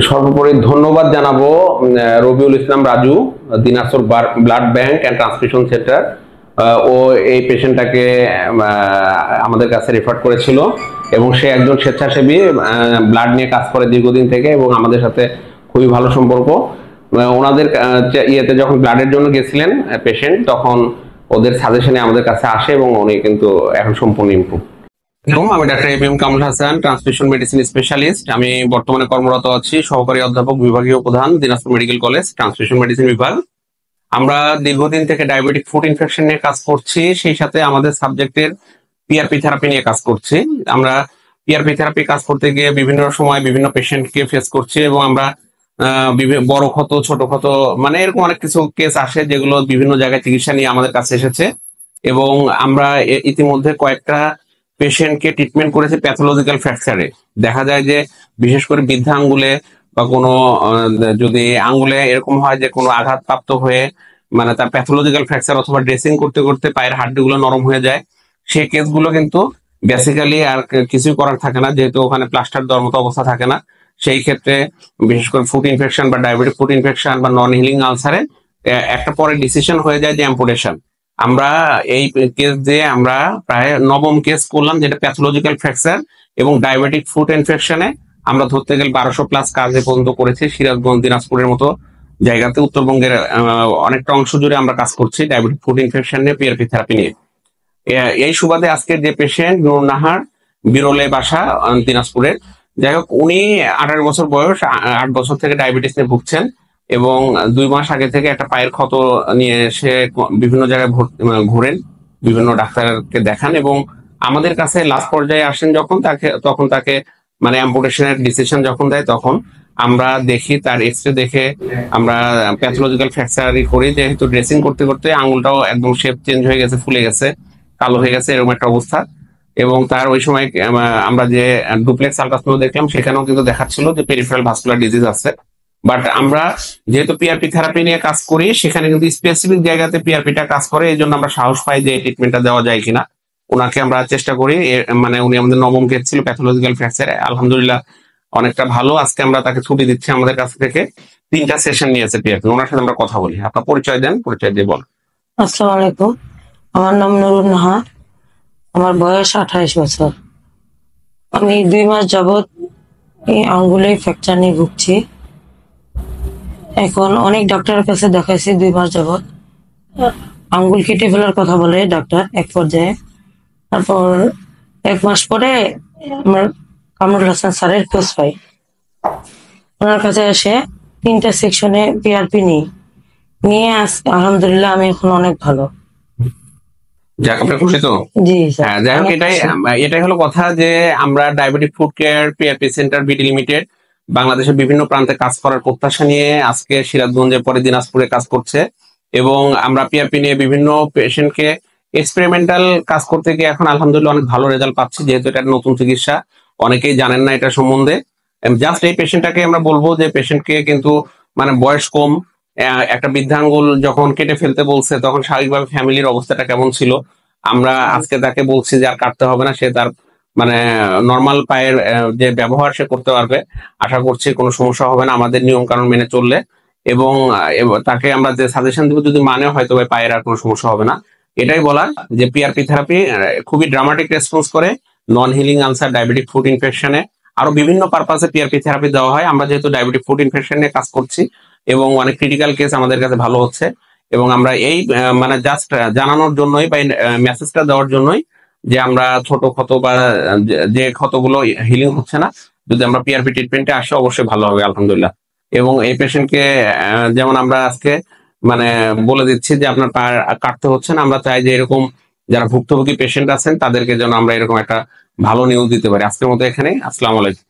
সর্বোপরি ধন্যবাদ জানাবো Rabiul Islam Raju, Dinajpur blood bank and transfusion centre. ও এই পেশেন্টটাকে আমাদের কাছে রেফার করেছিল এবং সে একজন স্বেচ্ছাসেবী, ব্লাড নিয়ে কাজ করে দীর্ঘদিন থেকে এবং আমাদের সাথে খুবই ভালো সম্পর্ক। ওনাদের ইয়েতে যখন ব্লাডের জন্য গেছিলেন পেশেন্ট, তখন ওদের সাজেশনে আমাদের কাছে আসে এবং উনি কিন্তু এখন সম্পূর্ণ ইমপ্রুভ। আমি doctor ABM Kamrul Hasan, transfusion medicine specialist. আমি বর্তমানে কর্মরত আছি সহকারী অধ্যাপক, বিভাগীয় প্রধান, Dinajpur medical college, transfusion medicine বিভাগ। আমরা দীর্ঘদিন থেকে ডায়াবেটিক ফুড ইনফেকশন নিয়ে কাজ করছি, সেই সাথে আমাদের সাবজেক্টের পিআরপি থেরাপি নিয়ে কাজ করছি। আমরা পিআরপি থেরাপি কাজ করতে গিয়ে বিভিন্ন সময় বিভিন্ন পেশেন্টকে ফেস করছি এবং আমরা বড় ক্ষত, ছোট ক্ষত, মানে এরকম অনেক কিছু কেস আসে যেগুলো বিভিন্ন জায়গায় চিকিৎসা নিয়ে আমাদের কাছে এসেছে এবং আমরা ইতিমধ্যে কয়েকটা পেশেন্টকে ট্রিটমেন্ট করেছে প্যাথোলজিক্যাল ফ্র্যাকচারে। দেখা যায় যে বিশেষ করে বৃদ্ধা আঙ্গুলে বা কোনো যদি আঙ্গুলে এরকম হয় যে কোনো আঘাতপ্রাপ্ত হয়ে মানে তার প্যাথোলজিক্যাল ফ্র্যাকচার অথবা ড্রেসিং করতে করতে পায়ের হাড্ডিগুলো নরম হয়ে যায়, সেই কেসগুলো কিন্তু বেসিক্যালি আর কিছুই করার থাকে না, যেহেতু ওখানে প্লাস্টার দেওয়ার মতো অবস্থা থাকে না। সেই ক্ষেত্রে বিশেষ করে ফুড ইনফেকশন বা ডায়াবেটিক ফুড ইনফেকশন বা নন হিলিং আলসারে একটা পরে ডিসিশন হয়ে যায় যে অ্যাম্পুটেশন। আমরা এই কেস দিয়ে আমরা প্রায় 9ম কেস করলাম, যেটা প্যাথোলজিক্যাল ফ্র্যাকচার এবং ডায়াবেটিক ফুড ইনফেকশনে আমরা ধরতে গেলে 1200+ কাজ এ পর্যন্ত করেছি। সিরাজগঞ্জ, দিনাজপুরের মতো জায়গাতে উত্তরবঙ্গের অনেকটা অংশ জুড়ে আমরা কাজ করছি ডায়াবেটিক ফুড ইনফেকশন নিয়ে, পিআরপি থেরাপি নিয়ে। এই সুবাদে আজকে যে পেশেন্ট নূর নাহার, বিরলে বাসা, দিনাজপুরের, যাই হোক, উনি 18 বছর বয়স, 8 বছর থেকে ডায়াবেটিস নিয়ে ভুগছেন এবং 2 মাস আগে থেকে একটা পায়ের ক্ষত নিয়ে সে বিভিন্ন জায়গায় ঘোরেন, বিভিন্ন ডাক্তারকে দেখান এবং আমাদের কাছে লাস্ট পর্যায়ে আসেন তখন তাকে মানে অ্যাম্পুটেশনের ডিসিশন যখন দেয়, তখন আমরা দেখি তার এক্সরে দেখে আমরা প্যাথোলজিক্যাল ফ্র্যাকচারই করি, যেহেতু ড্রেসিং করতে করতে আঙুলটাও একদম শেপ চেঞ্জ হয়ে গেছে, ফুলে গেছে, কালো হয়ে গেছে, এরকম একটা অবস্থা। এবং তার ওই সময় আমরা যে ডুপ্লেক্স আলট্রাসাউন্ড দেখলাম সেখানেও কিন্তু দেখাচ্ছিল যে পেরিফেরাল ভাস্কুলার ডিজিজ আছে। বাট আমরা যেহেতু পিআরপি থেরাপি নিয়ে কাজ করি, সেখানে কিন্তু স্পেসিফিক জায়গাতে পিআরপিটা কাজ করে, এই জন্য আমরা সাহস পাই যে এই ট্রিটমেন্টটা দেওয়া যায় কিনা। ওনাকে আমরা চেষ্টা করি, মানে উনি আমাদের 9ম কেস ছিল প্যাথোলজিক্যাল ফ্র্যাকচারে, আলহামদুলিল্লাহ অনেকটা ভালো। আজকে আমরা তাকে ছুটি দিচ্ছি, আমাদের কাছ থেকে 3টা সেশন নিয়েছে পিআরপি। ওনার সাথে আমরা কথা বলি। আপনার পরিচয় দেন, পরিচয় দিয়ে বল। আসসালামু আলাইকুম, আমার নাম নুরুন নাহার, আমার বয়স 28 বছর। আমি 2 মাস যাবৎ এই আঙ্গুলে ফ্র্যাকচার নিয়ে ভুগছি। এখন অনেক ডাক্তারের কাছে দেখাইছি, 2 মাস যাবৎ আঙ্গুল কেটে ফেলার কথা বলে ডাক্তার এক পর্যায়ে। তারপর 1 মাস পরে আমার কামরুল হাসান স্যারের খোঁজ পাই, ওনার কাছে এসে 3টা সেকশনে পিআরপি নিয়ে আলহামদুলিল্লাহ আমি এখন অনেক ভালো। যাক, আপনি খুশি তো? জি হ্যাঁ, যাই হোক, এটাই হলো কথা যে আমরা diabetic food care PRP centre BD limited বাংলাদেশের বিভিন্ন প্রান্তে কাজ করার প্রত্যাশা নিয়ে আজকে সিরাজগঞ্জের পরে দিনাজপুরে কাজ করছে এবং আমরা পিআরপি নিয়ে বিভিন্ন পেশেন্টকে এক্সপেরিমেন্টাল কাজ করতে গিয়ে এখন আলহামদুলিল্লাহ অনেক ভালো রেজাল্ট পাচ্ছি, যেহেতু এটা নতুন চিকিৎসা, অনেকেই জানেন না এটা সম্বন্ধে। জাস্ট এই পেশেন্টটাকে আমরা বলবো যে পেশেন্টকে কিন্তু মানে বয়স কম, একটা বৃদ্ধাঙ্গুল যখন কেটে ফেলতে বলছে তখন স্বাভাবিকভাবে ফ্যামিলির অবস্থাটা কেমন ছিল, আমরা আজকে তাকে বলছি যে আর কাটতে হবে না, সে তার মানে নর্মাল পায়ের যে ব্যবহার সে করতে পারবে। আশা করছি কোনো সমস্যা হবে না আমাদের নিয়ম কানুন মেনে চললে, এবং তাকে আমরা যে সাজেশন দিব যদি মানে হয়তো পায়ের আর কোনো সমস্যা হবে না। এটাই বলার যে পিআরপি থেরাপি খুবই ড্রামাটিক রেসপন্স করে নন হিলিং আলসার, ডায়াবেটিক ফুড ইনফেকশনে, আরো বিভিন্ন পারপাসে পিআরপি থেরাপি দেওয়া হয়। আমরা যেহেতু ডায়াবেটিক ফুড ইনফেকশন নিয়ে কাজ করছি এবং অনেক ক্রিটিক্যাল কেস আমাদের কাছে ভালো হচ্ছে, এবং আমরা এই মানে জাস্ট জানানোর জন্যই বা মেসেজটা দেওয়ার জন্যই যে আমরা ছোট ক্ষত বা যে ক্ষতগুলো হিলিং হচ্ছে না, যদি আমরা পিআরপি ট্রিটমেন্টে আসি অবশ্যই ভালো হবে আলহামদুলিল্লাহ। এবং এই পেশেন্টকে যেমন আমরা আজকে মানে বলে দিচ্ছি যে আপনার পা কাটতে হচ্ছে না, আমরা চাই যে এরকম যারা ভুক্তভোগী পেশেন্ট আছেন তাদেরকে যেন আমরা এরকম একটা ভালো নিউজ দিতে পারি। আজকের মতো এখানে, আসসালামু আলাইকুম।